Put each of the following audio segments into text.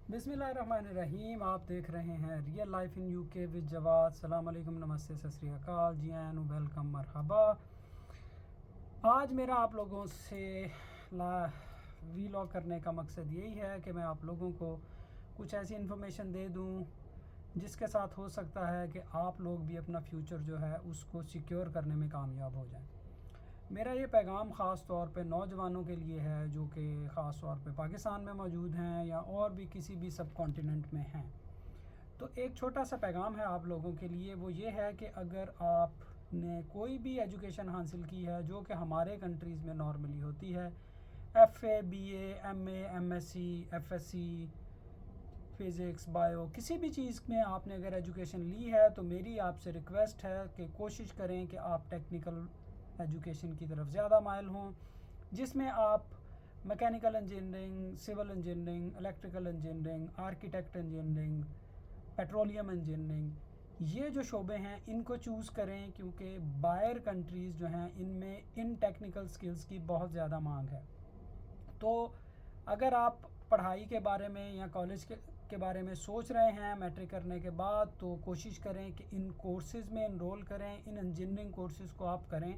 बिस्मिल्लाहिर्रहमानिर्रहीम। आप देख रहे हैं real life in UK with Jawad. सलाम अलैकुम, नमस्ते, सत श्री अकाल, जी एन वेलकम, मरहबा। आज मेरा आप लोगों से वीलॉग करने का मकसद यही है कि मैं आप लोगों को कुछ ऐसी इन्फॉर्मेशन दे दूं जिसके साथ हो सकता है कि आप लोग भी अपना फ्यूचर जो है उसको सिक्योर करने में कामयाब हो जाएं। मेरा ये पैगाम ख़ास तौर पे नौजवानों के लिए है जो कि ख़ास तौर पे पाकिस्तान में मौजूद हैं या और भी किसी भी सब कॉन्टिनेंट में हैं। तो एक छोटा सा पैगाम है आप लोगों के लिए, वो ये है कि अगर आपने कोई भी एजुकेशन हासिल की है जो कि हमारे कंट्रीज़ में नॉर्मली होती है, FA, BA, MA, MSc, FSc, physics, bio, किसी भी चीज़ में आपने अगर एजुकेशन ली है तो मेरी आपसे रिक्वेस्ट है कि कोशिश करें कि आप टेक्निकल एजुकेशन की तरफ ज़्यादा माइल हों, जिसमें आप mechanical engineering, civil engineering, electrical engineering, architect engineering, petroleum engineering, ये जो शोबे हैं इनको चूज़ करें, क्योंकि बाहर कंट्रीज़ जो हैं इनमें इन टेक्निकल स्किल्स की बहुत ज़्यादा मांग है। तो अगर आप पढ़ाई के बारे में या कॉलेज के बारे में सोच रहे हैं मैट्रिक करने के बाद, तो कोशिश करें कि इन कोर्सेज़ में इनरोल करें, इन इंजीनियरिंग कोर्सेज़ को आप करें।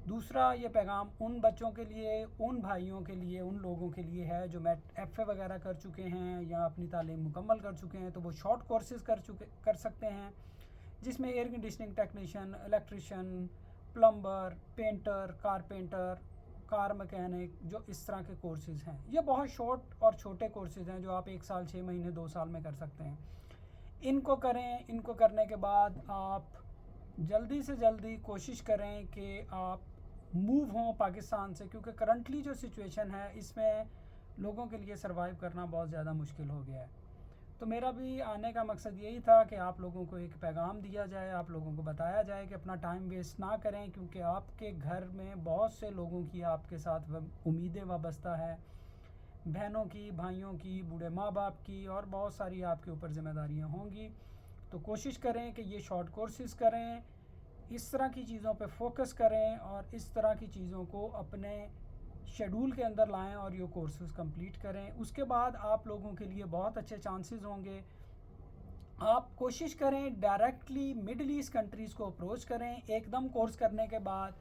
दूसरा ये पैगाम उन बच्चों के लिए, उन भाइयों के लिए, उन लोगों के लिए है जो FA वगैरह कर चुके हैं या अपनी तालीम मुकम्मल कर चुके हैं, तो वो शॉर्ट कोर्सेज़ कर सकते हैं, जिसमें air conditioning technician, electrician, plumber, painter, carpenter, car mechanic, जो इस तरह के कोर्सेज़ हैं। ये बहुत शॉर्ट और छोटे कोर्सेज़ हैं जो आप 1 साल, 6 महीने, 2 साल में कर सकते हैं। इनको करें। इनको करने के बाद आप जल्दी से जल्दी कोशिश करें कि आप मूव हों पाकिस्तान से, क्योंकि करंटली जो सिचुएशन है इसमें लोगों के लिए सरवाइव करना बहुत ज़्यादा मुश्किल हो गया है। तो मेरा भी आने का मकसद यही था कि आप लोगों को एक पैगाम दिया जाए, आप लोगों को बताया जाए कि अपना टाइम वेस्ट ना करें, क्योंकि आपके घर में बहुत से लोगों की आपके साथ उम्मीदें वाबस्ता है, बहनों की, भाइयों की, बूढ़े माँ बाप की, और बहुत सारी आपके ऊपर ज़िम्मेदारियाँ होंगी। तो कोशिश करें कि ये शॉर्ट कोर्सेज़ करें, इस तरह की चीज़ों पे फोकस करें और इस तरह की चीज़ों को अपने शेड्यूल के अंदर लाएं और ये कोर्सेज़ कंप्लीट करें। उसके बाद आप लोगों के लिए बहुत अच्छे चांसेस होंगे। आप कोशिश करें डायरेक्टली मिडल ईस्ट कंट्रीज़ को अप्रोच करें। एकदम कोर्स करने के बाद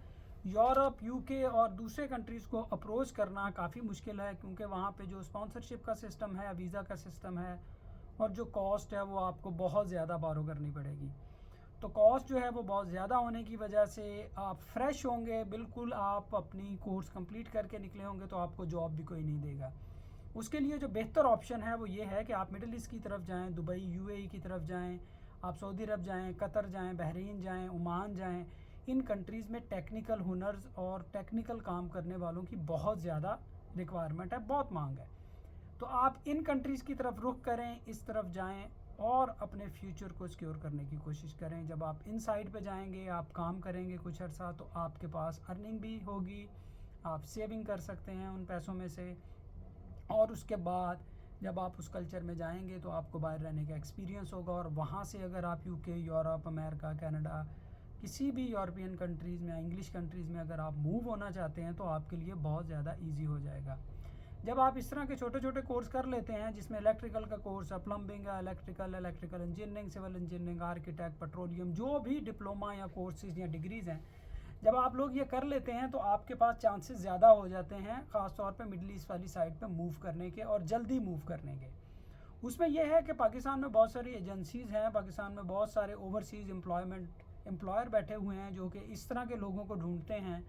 यूरोप, UK और दूसरे कंट्रीज़ को अप्रोच करना काफ़ी मुश्किल है, क्योंकि वहाँ पे जो स्पॉन्सरशिप का सिस्टम है, वीज़ा का सिस्टम है, और जो कॉस्ट है वो आपको बहुत ज़्यादा बारो करनी पड़ेगी। तो कॉस्ट जो है वो बहुत ज़्यादा होने की वजह से आप फ्रेश होंगे, बिल्कुल आप अपनी कोर्स कंप्लीट करके निकले होंगे, तो आपको जॉब भी कोई नहीं देगा। उसके लिए जो बेहतर ऑप्शन है वो ये है कि आप मिडिल ईस्ट की तरफ जाएं, दुबई, UAE की तरफ जाएं, आप सऊदी अरब जाएं, कतर जाएं, बहरीन जाएं, ओमान जाएं। इन कंट्रीज़ में टेक्निकल हुनर्स और टेक्निकल काम करने वालों की बहुत ज़्यादा रिक्वायरमेंट है, बहुत मांग है। तो आप इन कंट्रीज़ की तरफ रुख करें, इस तरफ जाएं और अपने फ्यूचर को सिक्योर करने की कोशिश करें। जब आप इन साइड पे जाएंगे, आप काम करेंगे कुछ अर्सा, तो आपके पास अर्निंग भी होगी, आप सेविंग कर सकते हैं उन पैसों में से, और उसके बाद जब आप उस कल्चर में जाएंगे तो आपको बाहर रहने का एक्सपीरियंस होगा, और वहाँ से अगर आप UK, यूरोप, अमेरिका, कनाडा, किसी भी यूरोपियन कंट्रीज़ में या इंग्लिश कंट्रीज़ में अगर आप मूव होना चाहते हैं तो आपके लिए बहुत ज़्यादा ईजी हो जाएगा। जब आप इस तरह के छोटे छोटे कोर्स कर लेते हैं, जिसमें इलेक्ट्रिकल का कोर्स है, प्लम्बिंग है, electrical engineering, civil engineering, architect, petroleum, जो भी डिप्लोमा या कोर्सेज या डिग्रीज़ हैं, जब आप लोग ये कर लेते हैं तो आपके पास चांसेस ज़्यादा हो जाते हैं, ख़ास तौर पे मिडल ईस्ट वाली साइड पे मूव करने के, और जल्दी मूव करने के। उसमें यह है कि पाकिस्तान में बहुत सारी एजेंसीज़ हैं, पाकिस्तान में बहुत सारे ओवरसीज़ एम्प्लॉयर बैठे हुए हैं जो कि इस तरह के लोगों को ढूंढते हैं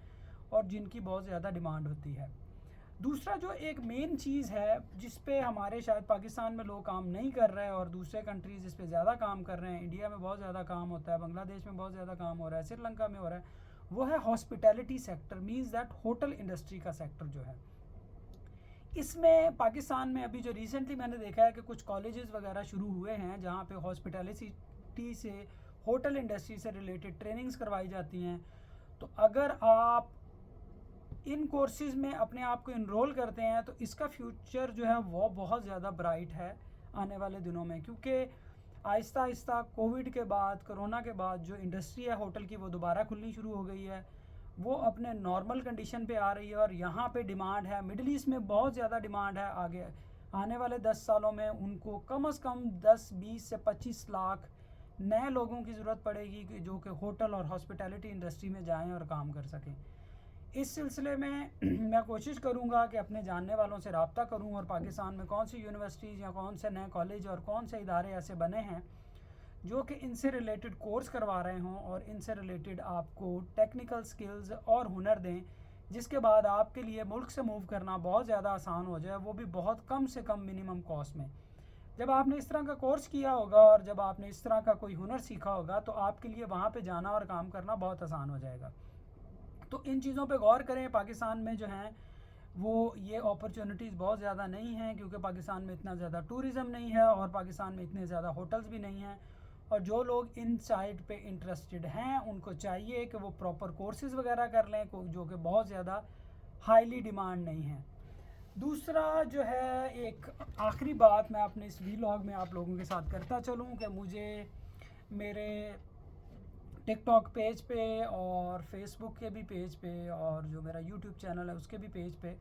और जिनकी बहुत ज़्यादा डिमांड होती है। दूसरा जो एक मेन चीज़ है जिस पे हमारे शायद पाकिस्तान में लोग काम नहीं कर रहे हैं और दूसरे कंट्रीज़ इस पे ज़्यादा काम कर रहे हैं, इंडिया में बहुत ज़्यादा काम होता है, बांग्लादेश में बहुत ज़्यादा काम हो रहा है, श्रीलंका में हो रहा है, वो है hospitality sector, means that hotel industry का सेक्टर जो है। इसमें पाकिस्तान में अभी जो रिसेंटली मैंने देखा है कि कुछ कॉलेजेस वगैरह शुरू हुए हैं जहाँ पे हॉस्पिटैलिटी से, होटल इंडस्ट्री से रिलेटेड ट्रेनिंग्स करवाई जाती हैं। तो अगर आप इन कोर्सेज में अपने आप को इनरोल करते हैं तो इसका फ्यूचर जो है वो बहुत ज़्यादा ब्राइट है आने वाले दिनों में, क्योंकि आहिस्ता आहिस्ता कोविड के बाद, कोरोना के बाद जो इंडस्ट्री है होटल की, वो दोबारा खुलनी शुरू हो गई है, वो अपने नॉर्मल कंडीशन पे आ रही है, और यहाँ पे डिमांड है, मिडिल ईस्ट में बहुत ज़्यादा डिमांड है आगे आने वाले 10 सालों में उनको कम से कम 10, 20 से 25 लाख नए लोगों की ज़रूरत पड़ेगी कि जो कि होटल और हॉस्पिटैलिटी इंडस्ट्री में जाएं और काम कर सकें। इस सिलसिले में मैं कोशिश करूंगा कि अपने जानने वालों से रब्ता करूं और पाकिस्तान में कौन सी यूनिवर्सिटीज़ या कौन से नए कॉलेज और कौन से इदारे ऐसे बने हैं जो कि इनसे रिलेटेड कोर्स करवा रहे हों और इनसे रिलेटेड आपको टेक्निकल स्किल्स और हुनर दें, जिसके बाद आपके लिए मुल्क से मूव करना बहुत ज़्यादा आसान हो जाए, वो भी बहुत कम से कम मिनिमम कॉस्ट में। जब आपने इस तरह का कोर्स किया होगा और जब आपने इस तरह का कोई हुनर सीखा होगा तो आपके लिए वहाँ पे जाना और काम करना बहुत आसान हो जाएगा। तो इन चीज़ों पे गौर करें। पाकिस्तान में जो है वो ये अपॉर्चुनिटीज़ बहुत ज़्यादा नहीं हैं, क्योंकि पाकिस्तान में इतना ज़्यादा टूरिज़म नहीं है और पाकिस्तान में इतने ज़्यादा होटल्स भी नहीं हैं। और जो लोग इन साइड पे इंटरेस्टेड हैं उनको चाहिए कि वो प्रॉपर कोर्सेज़ वगैरह कर लें, जो कि बहुत ज़्यादा हाईली डिमांड नहीं है। दूसरा जो है, एक आखिरी बात मैं अपने इस वीलॉग में आप लोगों के साथ करता चलूँ कि मुझे मेरे टिकटॉक पेज पे और फेसबुक के भी पेज पे और जो मेरा यूट्यूब चैनल है उसके भी पेज पे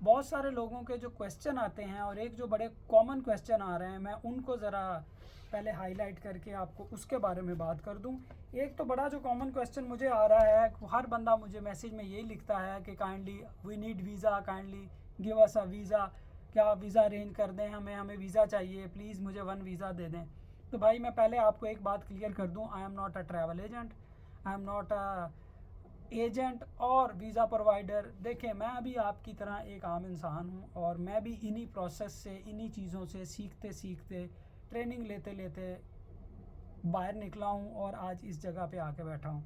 बहुत सारे लोगों के जो क्वेश्चन आते हैं और एक जो बड़े कॉमन क्वेश्चन आ रहे हैं, मैं उनको ज़रा पहले हाईलाइट करके आपको उसके बारे में बात कर दूं। एक तो बड़ा जो कॉमन क्वेश्चन मुझे आ रहा है, हर बंदा मुझे मैसेज में यही लिखता है कि kindly we need visa, kindly give us a visa, क्या वीज़ा अरेंज कर दें, हमें वीज़ा चाहिए, प्लीज़ मुझे 1 वीज़ा दे दें। तो भाई मैं पहले आपको एक बात क्लियर कर दूं, I am not a travel agent, I am not a agent और वीज़ा प्रोवाइडर। देखें, मैं भी आपकी तरह एक आम इंसान हूं और मैं भी इन्हीं प्रोसेस से, इन्हीं चीज़ों से सीखते सीखते, ट्रेनिंग लेते लेते बाहर निकला हूं और आज इस जगह पे आके बैठा हूं।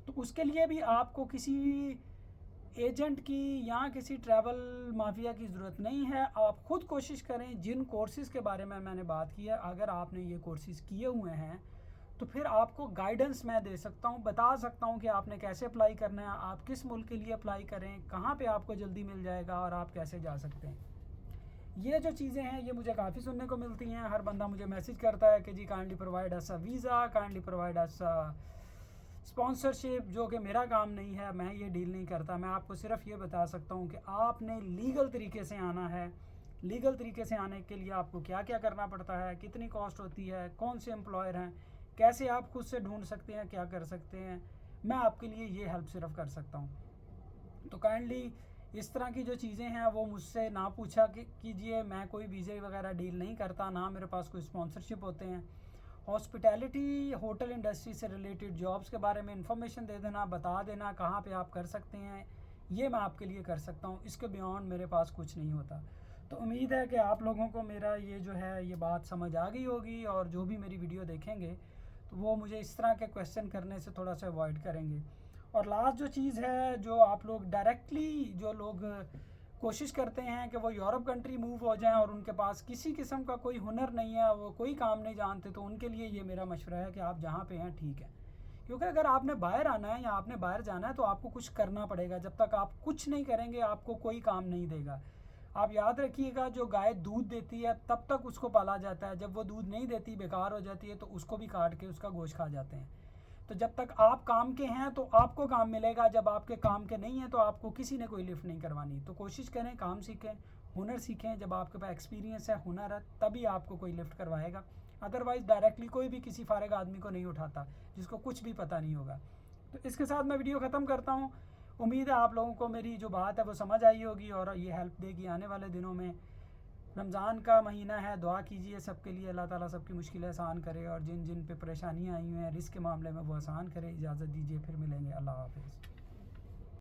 तो उसके लिए भी आपको किसी एजेंट की या किसी ट्रैवल माफिया की ज़रूरत नहीं है। आप ख़ुद कोशिश करें। जिन कोर्सेज़ के बारे में मैंने बात की है, अगर आपने ये कोर्सेज़ किए हुए हैं तो फिर आपको गाइडेंस मैं दे सकता हूँ, बता सकता हूँ कि आपने कैसे अप्लाई करना है, आप किस मुल्क के लिए अप्लाई करें, कहाँ पे आपको जल्दी मिल जाएगा और आप कैसे जा सकते हैं। ये जो चीज़ें हैं ये मुझे काफ़ी सुनने को मिलती हैं। हर बंदा मुझे मैसेज करता है कि जी kindly provide us a visa, kindly provide us sponsorship, जो कि मेरा काम नहीं है, मैं ये डील नहीं करता। मैं आपको सिर्फ ये बता सकता हूँ कि आपने लीगल तरीके से आना है। लीगल तरीके से आने के लिए आपको क्या क्या करना पड़ता है, कितनी कॉस्ट होती है, कौन से एम्प्लॉयर हैं, कैसे आप खुद से ढूंढ सकते हैं, क्या कर सकते हैं, मैं आपके लिए ये हेल्प सिर्फ कर सकता हूँ। तो काइंडली इस तरह की जो चीज़ें हैं वो मुझसे ना पूछा कीजिए। मैं कोई वीज़े वगैरह डील नहीं करता, ना मेरे पास कोई स्पॉन्सरशिप होते हैं। हॉस्पिटैलिटी, होटल इंडस्ट्री से रिलेटेड जॉब्स के बारे में इंफॉर्मेशन दे देना, बता देना कहाँ पे आप कर सकते हैं, ये मैं आपके लिए कर सकता हूँ। इसके बियॉन्ड मेरे पास कुछ नहीं होता। तो उम्मीद है कि आप लोगों को मेरा ये जो है ये बात समझ आ गई होगी और जो भी मेरी वीडियो देखेंगे तो वो मुझे इस तरह के क्वेश्चन करने से थोड़ा सा अवॉइड करेंगे। और लास्ट जो चीज़ है, जो आप लोग डायरेक्टली जो लोग कोशिश करते हैं कि वो यूरोप कंट्री मूव हो जाएं और उनके पास किसी किस्म का कोई हुनर नहीं है, वो कोई काम नहीं जानते, तो उनके लिए ये मेरा मशवरा है कि आप जहाँ पे हैं ठीक है। क्योंकि अगर आपने बाहर आना है या आपने बाहर जाना है तो आपको कुछ करना पड़ेगा। जब तक आप कुछ नहीं करेंगे आपको कोई काम नहीं देगा। आप याद रखिएगा, जो गाय दूध देती है तब तक उसको पाला जाता है, जब वो दूध नहीं देती, बेकार हो जाती है, तो उसको भी काट के उसका गोश्त खा जाते हैं। तो जब तक आप काम के हैं तो आपको काम मिलेगा, जब आपके काम के नहीं हैं तो आपको किसी ने कोई लिफ्ट नहीं करवानी। तो कोशिश करें, काम सीखें, हुनर सीखें। जब आपके पास एक्सपीरियंस है, हुनर है, तभी आपको कोई लिफ्ट करवाएगा। अदरवाइज़ डायरेक्टली कोई भी किसी फारिग आदमी को नहीं उठाता जिसको कुछ भी पता नहीं होगा। तो इसके साथ मैं वीडियो ख़त्म करता हूँ। उम्मीद है आप लोगों को मेरी जो बात है वो समझ आई होगी और ये हेल्प देगी आने वाले दिनों में। रमज़ान का महीना है, दुआ कीजिए सबके लिए, अल्लाह ताला सबकी मुश्किलें आसान करे और जिन जिन पे परेशानियां आई हुई हैं रिस्क के मामले में वो आसान करे। इजाज़त दीजिए, फिर मिलेंगे। अल्लाह हाफ़िज़।